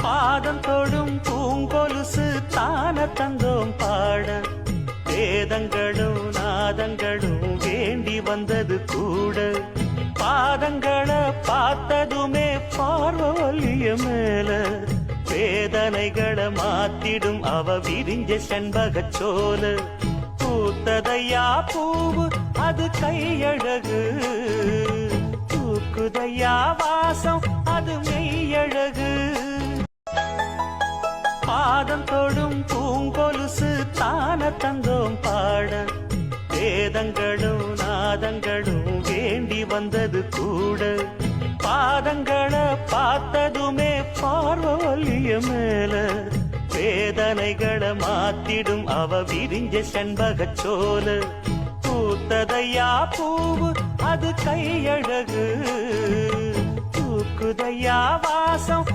பாதம் தொடும் பூங்கொலுசு தான தந்தோம் பாட வேதங்களும் நாதங்களும் வேண்டி வந்தது கூட பாதங்களை பார்த்ததுமே பார்வலிய மேல வேதனைகளை மாத்திடும் அவ விரிஞ்ச செண்பகச் சோல பூத்ததையா பூவு அது கையழகு தூக்குதையா வாசம் அது மெய்யழகு பாதம் தொடும் பூங்கொலுசு தான தந்தோம் பாட வேதங்களும் நாதங்களும் வேண்டி வந்தது கூட பாதங்களை பார்த்ததுமே பார்வலிய மேல வேதனைகளை மாத்திடும் அவ விரிஞ்ச செண்பகச் சோல பூத்ததையா பூவு அது கையழகு தூக்குதையா வாசம்